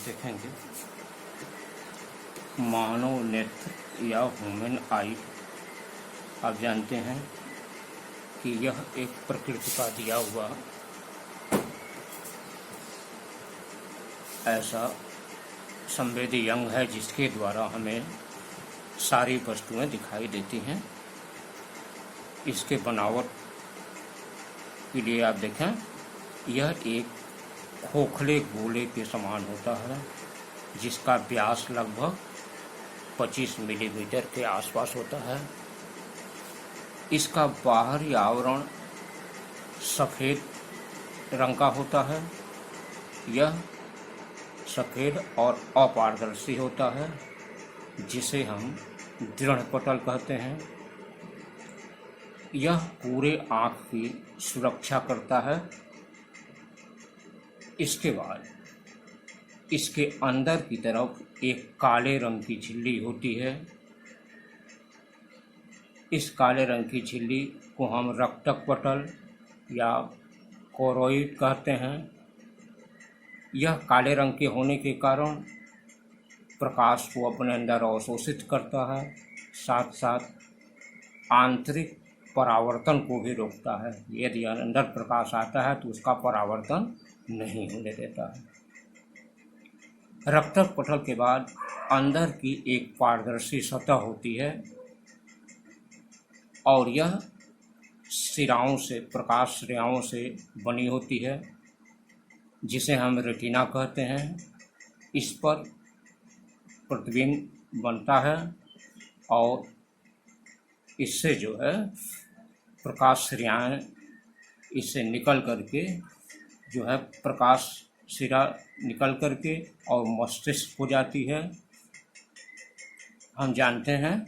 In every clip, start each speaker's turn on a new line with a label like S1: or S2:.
S1: देखेंगे मानव नेत्र या ह्यूमन आई। आप जानते हैं कि यह एक प्रकृति का दिया हुआ ऐसा संवेदी अंग है जिसके द्वारा हमें सारी वस्तुएं दिखाई देती हैं। इसके बनावट के लिए आप देखें, यह एक खोखले गोले के समान होता है जिसका व्यास लगभग 25 मिलीमीटर के आसपास होता है। इसका बाहरी आवरण सफ़ेद रंग का होता है। यह सफ़ेद और अपारदर्शी होता है जिसे हम दृढ़ पटल कहते हैं। यह पूरे आँख की सुरक्षा करता है। इसके बाद इसके अंदर की तरफ एक काले रंग की झिल्ली होती है। इस काले रंग की झिल्ली को हम रक्तक पटल या कोरोइड कहते हैं। यह काले रंग के होने के कारण प्रकाश को अपने अंदर अवशोषित करता है, साथ साथ आंतरिक परावर्तन को भी रोकता है। यदि अंदर प्रकाश आता है तो उसका परावर्तन नहीं होने देता है। रक्तक पटल के बाद अंदर की एक पारदर्शी सतह होती है और यह सिराओं से, प्रकाश सिराओं से बनी होती है जिसे हम रेटिना कहते हैं। इस पर प्रतिबिंब बनता है और इससे जो है प्रकाश सिराएं इससे निकल करके जो है प्रकाश सिरा निकल करके और मस्तिष्क हो जाती है। हम जानते हैं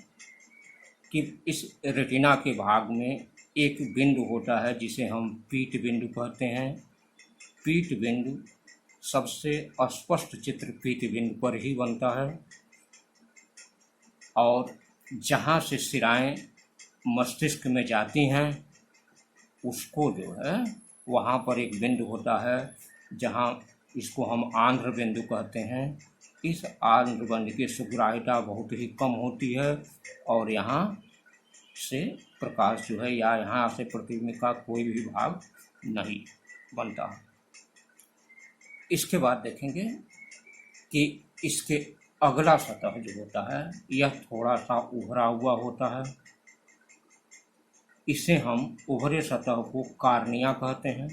S1: कि इस रेटिना के भाग में एक बिंदु होता है जिसे हम पीत बिंदु कहते हैं। पीत बिंदु सबसे स्पष्ट चित्र पीत बिंदु पर ही बनता है और जहाँ से सिराएं मस्तिष्क में जाती हैं उसको जो है वहाँ पर एक बिंदु होता है जहाँ इसको हम आंध्र बिंदु कहते हैं। इस आंध्र बिंदु की सुग्राह्यता बहुत ही कम होती है और यहाँ से प्रकाश जो है या यहाँ से प्रतिबिंब का कोई भी भाग नहीं बनता। इसके बाद देखेंगे कि इसके अगला सतह जो होता है यह थोड़ा सा उभरा हुआ होता है। इसे हम उभरे सतह को कार्निया कहते हैं।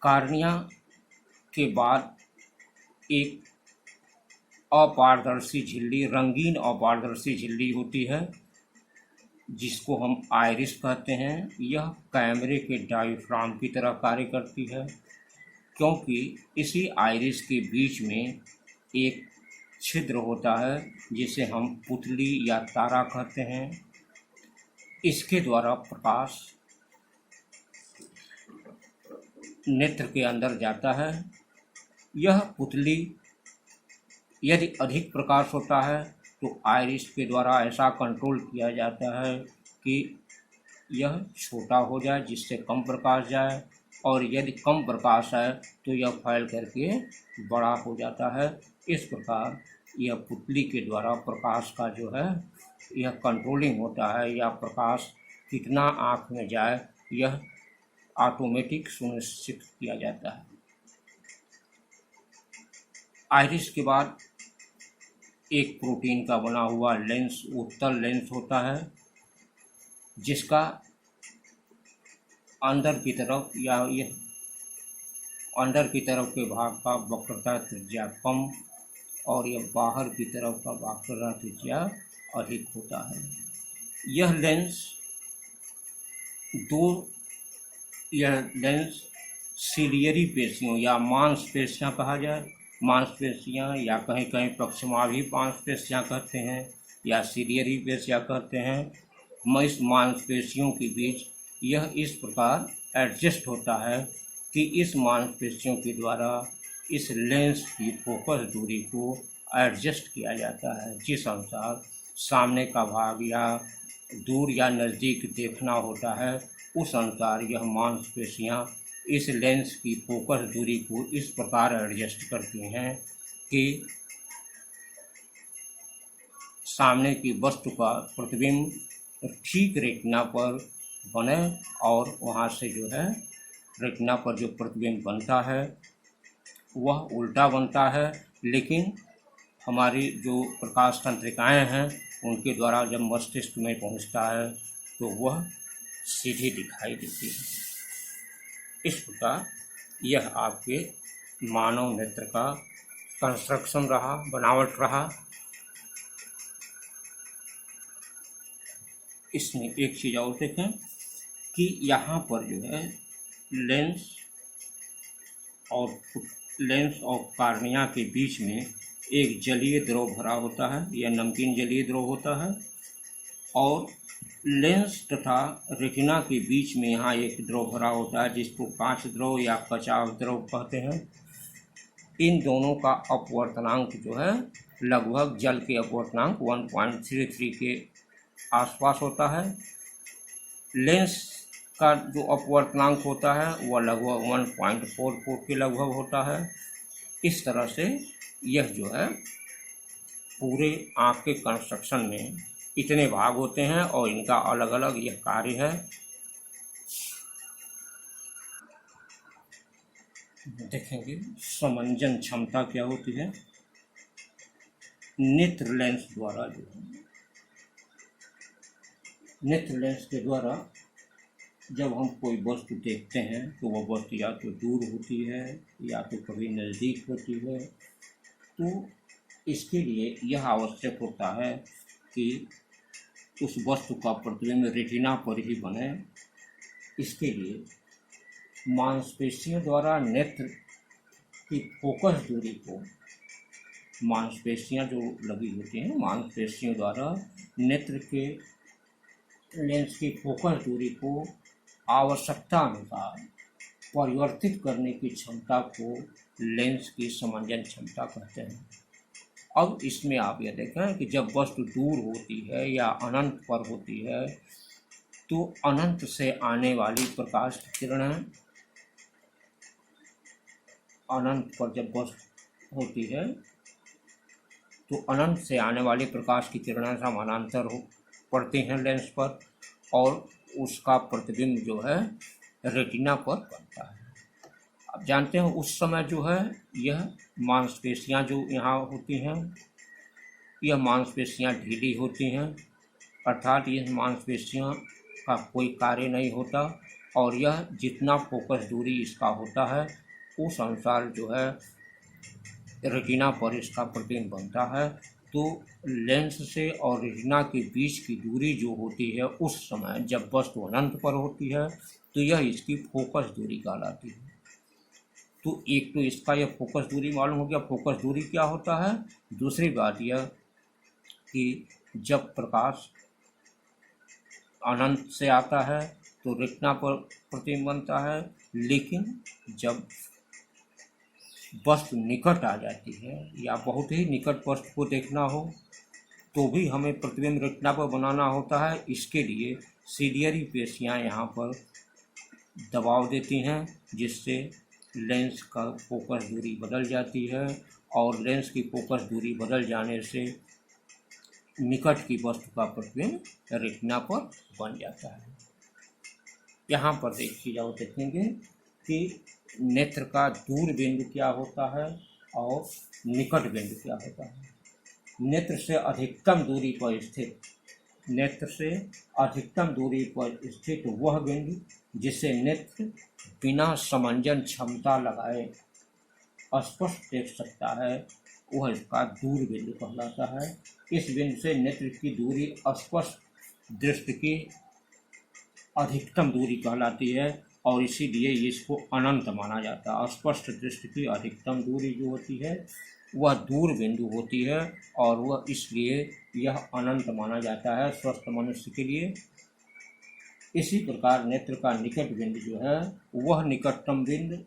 S1: कार्निया के बाद एक अपारदर्शी झिल्ली, रंगीन अपारदर्शी झिल्ली होती है जिसको हम आइरिस कहते हैं। यह कैमरे के डायफ्राम की तरह कार्य करती है क्योंकि इसी आइरिस के बीच में एक छिद्र होता है जिसे हम पुतली या तारा कहते हैं। इसके द्वारा प्रकाश नेत्र के अंदर जाता है। यह पुतली यदि अधिक प्रकाश होता है तो आइरिस के द्वारा ऐसा कंट्रोल किया जाता है कि यह छोटा हो जाए जिससे कम प्रकाश जाए, और यदि कम प्रकाश है तो यह फैल करके बड़ा हो जाता है। इस प्रकार यह पुतली के द्वारा प्रकाश का जो है यह कंट्रोलिंग होता है, या प्रकाश कितना आँख में जाए यह ऑटोमेटिक सुनिश्चित किया जाता है। आइरिस के बाद एक प्रोटीन का बना हुआ लेंस, उत्तल लेंस होता है जिसका अंदर की तरफ या यह अंदर की तरफ के भाग का वक्रता त्रिज्या कम और यह बाहर की तरफ का वक्रता त्रिज्या अधिक होता है। यह लेंस सीलियरी पेशियों या मांसपेशियां कहा जाए, मांसपेशियां या कहीं कहीं पक्षमाभी मांसपेशियां कहते हैं या सीलियरी पेशियां कहते हैं। इस मांसपेशियों के बीच यह इस प्रकार एडजस्ट होता है कि इस मांसपेशियों के द्वारा इस लेंस की फोकस दूरी को एडजस्ट किया जाता है। जिस अनुसार सामने का भाग या दूर या नज़दीक देखना होता है उस अनुसार यह मांसपेशियां इस लेंस की फोकस दूरी को इस प्रकार एडजस्ट करती हैं कि सामने की वस्तु का प्रतिबिंब ठीक रेटिना पर बने और वहाँ से जो है रेटिना पर जो प्रतिबिंब बनता है वह उल्टा बनता है, लेकिन हमारी जो प्रकाश तंत्रिकाएँ हैं उनके द्वारा जब मस्तिष्क में पहुँचता है तो वह सीधी दिखाई देती है। इस प्रकार यह आपके मानव नेत्र का कंस्ट्रक्शन रहा, बनावट रहा। इसमें एक चीज़ और देखें कि यहाँ पर जो है लेंस और कार्निया के बीच में एक जलीय द्रव भरा होता है या नमकीन जलीय द्रव होता है, और लेंस तथा रेटिना के बीच में यहाँ एक द्रव भरा होता है जिसको कांच द्रव या कचाव द्रव कहते हैं। इन दोनों का अपवर्तनांक जो है लगभग जल के अपवर्तनांक 1.33 के आसपास होता है। लेंस का जो अपवर्तनांक होता है वह लगभग 1.44 के लगभग होता है। इस तरह से यह जो है पूरे आँख के कंस्ट्रक्शन में इतने भाग होते हैं और इनका अलग अलग यह कार्य है। देखेंगे समंजन क्षमता क्या होती है। नेत्र लेंस द्वारा जो है नेत्र लेंस के द्वारा जब हम कोई वस्तु देखते हैं तो वह वस्तु या तो दूर होती है या तो कभी नज़दीक होती है, तो इसके लिए यह आवश्यक होता है कि उस वस्तु का प्रतिबिंब रेटिना पर ही बने। इसके लिए मांसपेशियों द्वारा नेत्र की फोकस दूरी को, मांसपेशियां जो लगी होती हैं, मांसपेशियों द्वारा नेत्र के लेंस की फोकस दूरी को आवश्यकता अनुसार परिवर्तित करने की क्षमता को लेंस की समंजन क्षमता कहते हैं। अब इसमें आप यह देखें कि जब वस्तु दूर होती है या अनंत पर होती है तो अनंत से आने वाली प्रकाश की किरणें, अनंत पर जब वस्तु होती है तो अनंत से आने वाली प्रकाश की किरणें समानांतर हो पड़ती हैं लेंस पर और उसका प्रतिबिंब जो है रेटिना पर बनता है। आप जानते हैं उस समय जो है यह मांसपेशियां जो यहाँ होती हैं, यह मांसपेशियां ढीली होती हैं, अर्थात यह मांसपेशियां का कोई कार्य नहीं होता और यह जितना फोकस दूरी इसका होता है उस अनुसार जो है रेटिना पर इसका प्रतिबिंब बनता है। तो लेंस से और रेटिना के बीच की दूरी जो होती है उस समय जब वस्तु अनंत पर होती है तो यह इसकी फोकस दूरी कहलाती है। तो एक तो इसका यह फोकस दूरी मालूम हो गया, फोकस दूरी क्या होता है। दूसरी बात यह कि जब प्रकाश अनंत से आता है तो रेटिना पर प्रतिबिंब बनता है, लेकिन जब वस्तु निकट आ जाती है या बहुत ही निकट वस्तु को देखना हो तो भी हमें प्रतिबिंब रेटिना पर बनाना होता है। इसके लिए सीलियरी पेशियां यहाँ पर दबाव देती हैं जिससे लेंस का फोकस दूरी बदल जाती है और लेंस की फोकस दूरी बदल जाने से निकट की वस्तु का प्रतिबिंब रेटिना पर बन जाता है। यहाँ पर एक चीज़ और देखेंगे कि नेत्र का दूर बिंदु क्या होता है और निकट बिंदु क्या होता है। नेत्र से अधिकतम दूरी पर स्थित वह बिंदु जिसे नेत्र बिना समंजन क्षमता लगाए स्पष्ट देख सकता है वह इसका दूर बिंदु कहलाता है। इस बिंदु से नेत्र की दूरी स्पष्ट दृष्टि की अधिकतम दूरी कहलाती है और इसीलिए इसको अनंत माना जाता है। स्पष्ट दृष्टि की अधिकतम दूरी जो होती है वह दूर बिंदु होती है और वह इसलिए यह अनंत माना जाता है स्वस्थ मनुष्य के लिए। इसी प्रकार नेत्र का निकट बिंदु जो है वह निकटतम बिंदु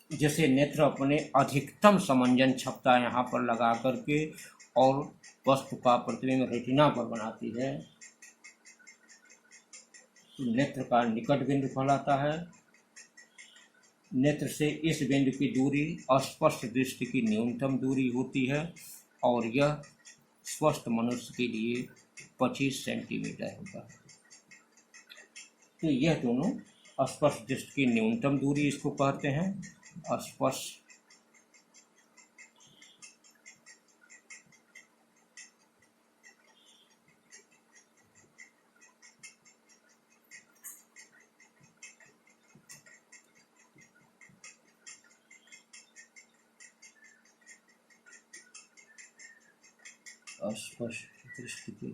S1: जिसे नेत्र अपने अधिकतम समंजन क्षमता यहाँ पर लगा करके और वस्तु का प्रतिबिंब रेटिना पर बनाती है, नेत्र का निकट बिंदु कहलाता है। नेत्र से इस बिंदु की दूरी अस्पष्ट दृष्टि की न्यूनतम दूरी होती है और यह स्वस्थ मनुष्य के लिए 25 सेंटीमीटर होता है। तो यह दोनों अस्पष्ट दृष्टि की न्यूनतम दूरी इसको कहते हैं। अस्पष्ट अस्पष्ट दृष्टि की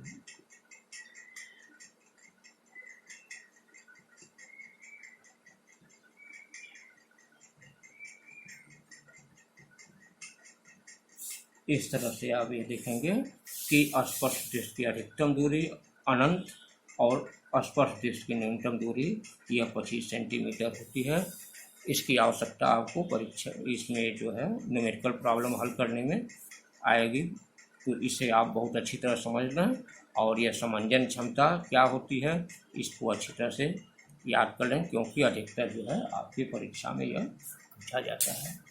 S1: इस तरह से आप ये देखेंगे कि अस्पष्ट दृष्टि की अधिकतम दूरी अनंत और अस्पष्ट दृष्टि की न्यूनतम दूरी यह 25 सेंटीमीटर होती है। इसकी आवश्यकता आपको परीक्षा इसमें जो है न्यूमेरिकल प्रॉब्लम हल करने में आएगी, तो इसे आप बहुत अच्छी तरह समझ लें और यह समंजन क्षमता क्या होती है इसको अच्छी तरह से याद कर लें, क्योंकि अधिकतर जो है आपकी परीक्षा में यह पूछा जाता है।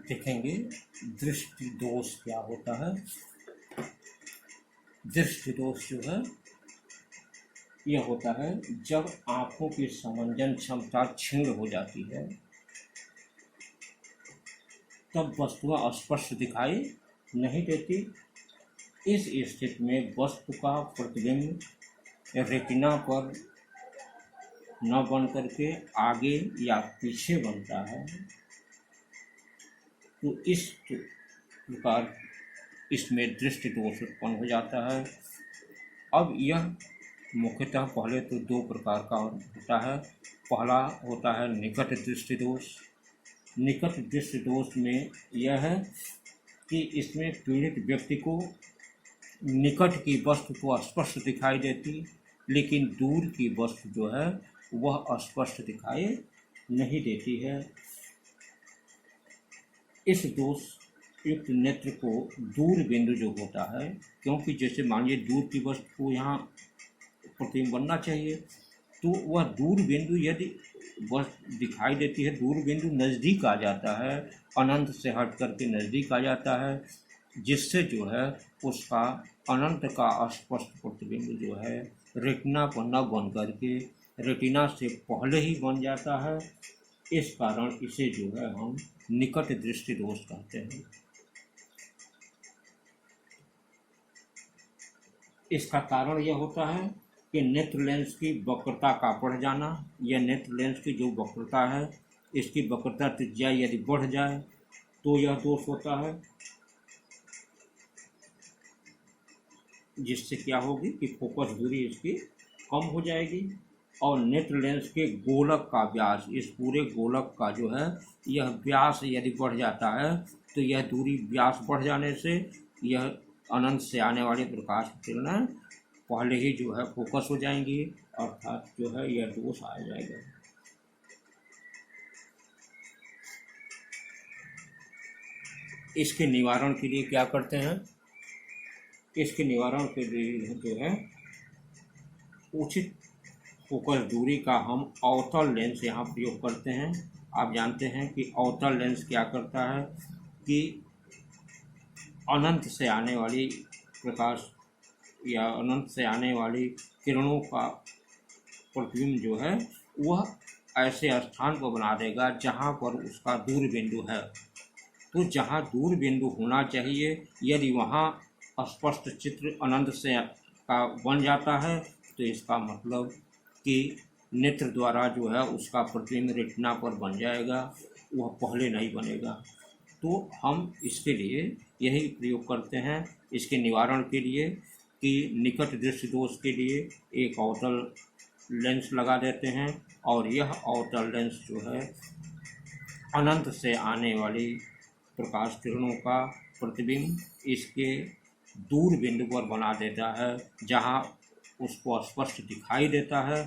S1: देखेंगे दृष्टि दोष क्या होता है। दृष्टि दोष जो है यह होता है जब आंखों की समंजन क्षमता क्षीण हो जाती है, तब वस्तुएं स्पष्ट दिखाई नहीं देती। इस स्थिति में वस्तु का प्रतिबिंब रेटिना पर न बन करके आगे या पीछे बनता है। तो इस प्रकार इसमें दृष्टि दोष उत्पन्न हो जाता है। अब यह मुख्यतः पहले तो दो प्रकार का होता है। पहला होता है निकट दृष्टि दोष। निकट दृष्टि दोष में यह है कि इसमें पीड़ित व्यक्ति को निकट की वस्तु तो स्पष्ट दिखाई देती, लेकिन दूर की वस्तु जो है वह स्पष्ट दिखाई नहीं देती है। इस दोष युक्त नेत्र को दूर बिंदु जो होता है, क्योंकि जैसे मानिए दूर की वस्तु को यहाँ प्रतिबिंब बनना चाहिए, तो वह दूर बिंदु यदि वह दिखाई देती है, दूर बिंदु नज़दीक आ जाता है, अनंत से हट करके नज़दीक आ जाता है, जिससे जो है उसका अनंत का स्पष्ट प्रतिबिंब जो है रेटिना पर न बन करके रेटिना से पहले ही बन जाता है। इस कारण इसे जो है हम निकट दृष्टि दोष कहते हैं। इसका कारण यह होता है कि नेत्र लेंस की वक्रता का बढ़ जाना। यह नेत्र लेंस की जो वक्रता है, इसकी वक्रता त्रिज्या यदि बढ़ जाए तो यह दोष होता है, जिससे क्या होगी कि फोकस दूरी इसकी कम हो जाएगी और नेत्र लेंस के गोलक का व्यास, इस पूरे गोलक का जो है यह व्यास यदि बढ़ जाता है तो यह दूरी व्यास बढ़ जाने से यह अनंत से आने वाले प्रकाश की किरणें पहले ही जो है फोकस हो जाएंगी, अर्थात जो है यह दोष आ जाएगा। इसके निवारण के लिए क्या करते हैं? इसके निवारण के लिए जो है उचित फोकस दूरी का हम अवतल लेंस यहाँ प्रयोग करते हैं। आप जानते हैं कि अवतल लेंस क्या करता है कि अनंत से आने वाली प्रकाश या अनंत से आने वाली किरणों का प्रतिबिंब जो है वह ऐसे स्थान पर बना देगा जहाँ पर उसका दूर बिंदु है। तो जहाँ दूर बिंदु होना चाहिए, यदि वहाँ स्पष्ट चित्र अनंत से का बन जाता है तो इसका मतलब कि नेत्र द्वारा जो है उसका प्रतिबिंब रेटिना पर बन जाएगा, वह पहले नहीं बनेगा। तो हम इसके लिए यही प्रयोग करते हैं इसके निवारण के लिए कि निकट दृष्टि दोष के लिए एक अवतल लेंस लगा देते हैं और यह अवतल लेंस जो है अनंत से आने वाली प्रकाश किरणों का प्रतिबिंब इसके दूर बिंदु पर बना देता है जहाँ उसको स्पष्ट दिखाई देता है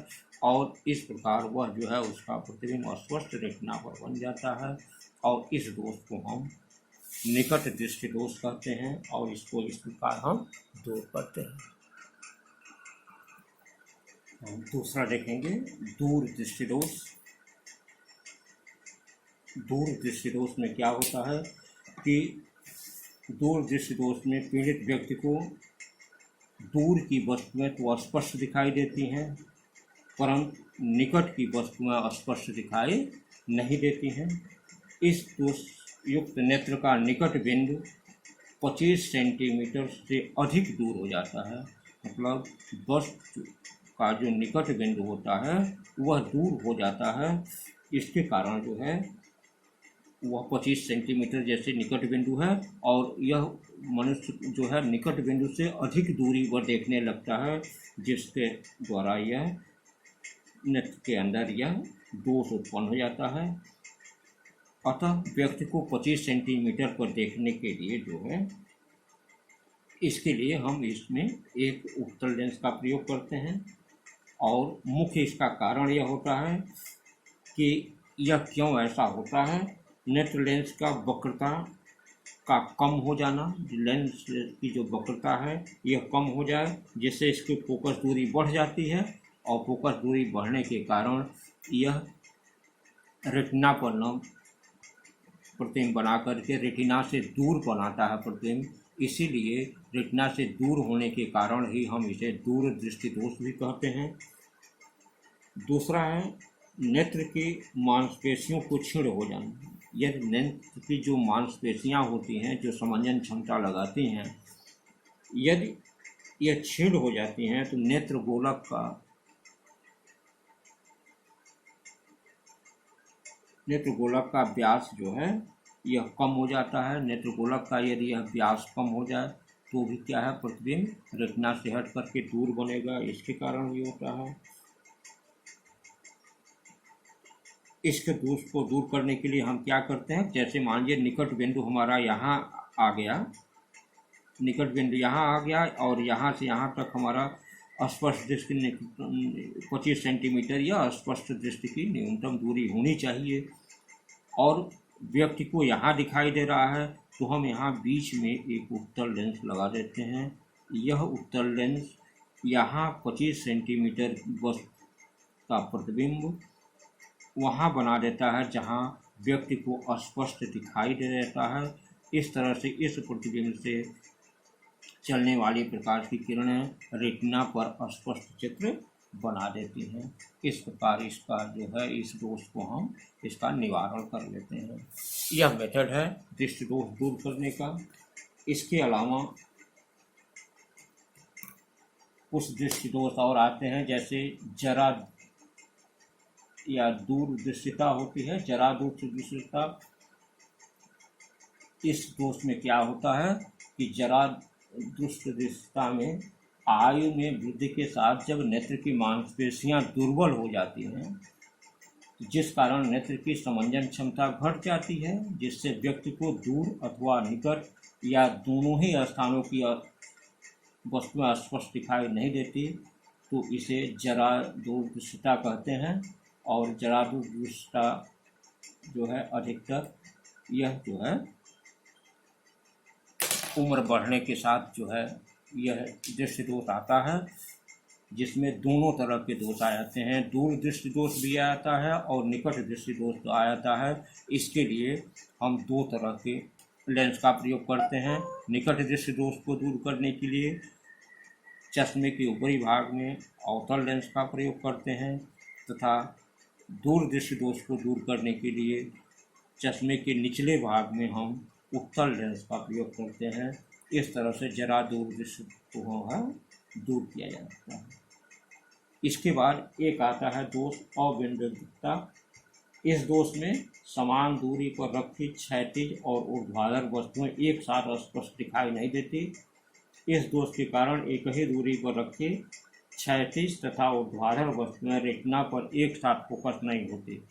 S1: और इस प्रकार वह जो है उसका प्रतिबिंब स्पष्ट रेटिना पर बन जाता है और इस दोष को हम निकट दृष्टि दोष कहते हैं और इसको इस प्रकार हम दूर करते हैं। हम दूसरा देखेंगे दूर दृष्टिदोष। दूर दृष्टिदोष में क्या होता है कि दूर दृष्टिदोष में पीड़ित व्यक्ति को दूर की वस्तुएं तो स्पष्ट दिखाई देती हैं, परंतु निकट की वस्तुएं स्पष्ट दिखाई नहीं देती हैं। इस दोष युक्त नेत्र का निकट बिंदु 25 सेंटीमीटर से अधिक दूर हो जाता है। मतलब वस्तु का जो निकट बिंदु होता है वह दूर हो जाता है। इसके कारण जो है वह 25 सेंटीमीटर जैसे निकट बिंदु है, और यह मनुष्य जो है निकट बिंदु से अधिक दूरी पर देखने लगता है, जिसके द्वारा यह नेत्र के अंदर यह दोष उत्पन्न हो जाता है। अतः व्यक्ति को 25 सेंटीमीटर पर देखने के लिए जो है, इसके लिए हम इसमें एक उत्तल लेंस का प्रयोग करते हैं। और मुख्य इसका कारण यह होता है कि यह क्यों ऐसा होता है। नेत्र लेंस का वक्रता का कम हो जाना, लेंस की जो वक्रता है यह कम हो जाए, जिससे इसकी फोकस दूरी बढ़ जाती है, और फोकस दूरी बढ़ने के कारण यह रेटिना पर न प्रतिबिंब बना करके रेटिना से दूर बनाता है प्रतिबिंब। इसीलिए रेटिना से दूर होने के कारण ही हम इसे दूर दृष्टि दोष भी कहते हैं। दूसरा है नेत्र की मांसपेशियों को क्षीण हो जाना। यदि नेत्र की जो मांसपेशियां होती हैं जो समंजन क्षमता लगाती हैं, यदि यह क्षीण हो जाती हैं तो नेत्र गोलक का व्यास जो है यह कम हो जाता है। नेत्र गोलक का यदि यह व्यास कम हो जाए तो भी क्या है, प्रतिबिंब रेटिना से हट करके दूर बनेगा। इसके कारण ये होता है। इसके दोष को दूर करने के लिए हम क्या करते हैं, जैसे मान लीजिए निकट बिंदु हमारा यहाँ आ गया, निकट बिंदु यहाँ आ गया, और यहाँ से यहाँ तक हमारा स्पष्ट दृष्टि 25 सेंटीमीटर या स्पष्ट दृष्टि की न्यूनतम दूरी होनी चाहिए। और व्यक्ति को यहाँ दिखाई दे रहा है तो हम यहाँ बीच में एक उत्तल लेंस लगा देते हैं। यह उत्तल लेंस यहाँ 25 सेंटीमीटर वस्तु का प्रतिबिंब वहाँ बना देता है जहाँ व्यक्ति को स्पष्ट दिखाई दे देता है। इस तरह से इस प्रतिबिंब से चलने वाली प्रकाश की किरणें रेटिना पर स्पष्ट चित्र बना देती हैं। इस प्रकार इसका जो है इस दोष को हम इसका निवारण कर लेते हैं। यह मेथड है दृष्टि दोष दूर करने का। इसके अलावा कुछ दृष्टि दोष और आते हैं, जैसे जरा या दूर दृष्टिता होती है, जरा दूर दृष्टिता। इस दोष में क्या होता है कि जरा दृष्टिता में आयु में वृद्धि के साथ जब नेत्र की मांसपेशियां दुर्बल हो जाती हैं, जिस कारण नेत्र की समंजन क्षमता घट जाती है, जिससे व्यक्ति को दूर अथवा निकट या दोनों ही स्थानों की वस्तुएं स्पष्ट दिखाई नहीं देती, तो इसे जरा दूरदृष्टिता कहते हैं। और जरा दूरदृष्टिता जो है अधिकतर यह जो है उम्र बढ़ने के साथ जो है यह दृष्टि दोष आता है, जिसमें दोनों तरह के दोष आ जाते हैं। दूर दृष्टि दोष भी आ जाता है और निकट दृष्टि दोष आ जाता है। इसके लिए हम दो तरह के लेंस का प्रयोग करते हैं। निकट दृष्टि दोष को दूर करने के लिए चश्मे के ऊपरी भाग में अवतल लेंस का प्रयोग करते हैं, तथा दूर दृष्टि दोष को दूर करने के लिए चश्मे के निचले भाग में हम उत्तल लेंस का प्रयोग करते हैं। इस तरह से जरा दूर दृष्टि को है दूर किया जा सकता है। इसके बाद एक आता है दोष अबिंदुता। इस दोष में समान दूरी पर रखी क्षैतिज और ऊर्ध्वाधर वस्तुएं एक साथ स्पष्ट दिखाई नहीं देती। इस दोष के कारण एक ही दूरी पर रखे क्षैतिज तथा ऊर्ध्वाधर वस्तुएं रेटिना पर एक साथ फोकस नहीं होती।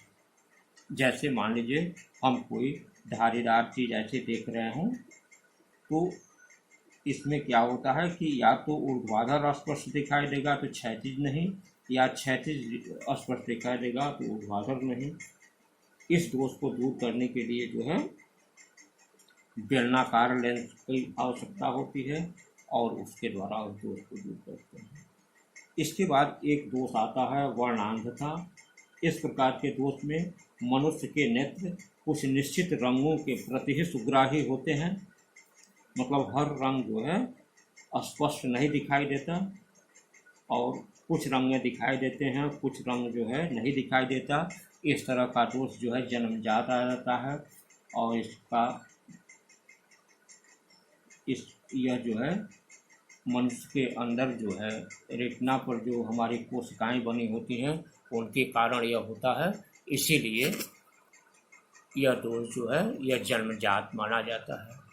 S1: जैसे मान लीजिए हम कोई धारीदार चीज़ ऐसे देख रहे हों, तो इसमें क्या होता है कि या तो ऊर्ध्वाधर स्पष्ट दिखाई देगा तो क्षैतिज नहीं, या क्षैतिज स्पष्ट दिखाई देगा तो ऊर्ध्वाधर नहीं। इस दोष को दूर करने के लिए जो है बेलनाकार लेंस की आवश्यकता होती है, और उसके द्वारा उस दोष को दूर करते हैं। इसके बाद एक दोष आता है वर्णांधता। इस प्रकार के दोष में मनुष्य के नेत्र कुछ निश्चित रंगों के प्रति ही सुग्राही होते हैं, मतलब हर रंग जो है स्पष्ट नहीं दिखाई देता, और कुछ रंग दिखाई देते हैं, कुछ रंग जो है नहीं दिखाई देता। इस तरह का दोष जो है जन्मजात आ जाता है, और यह जो है मनुष्य के अंदर जो है रेटिना पर जो हमारी कोशिकाएं बनी होती हैं उनके कारण यह होता है। इसीलिए यह दोष जो है यह जन्मजात माना जाता है।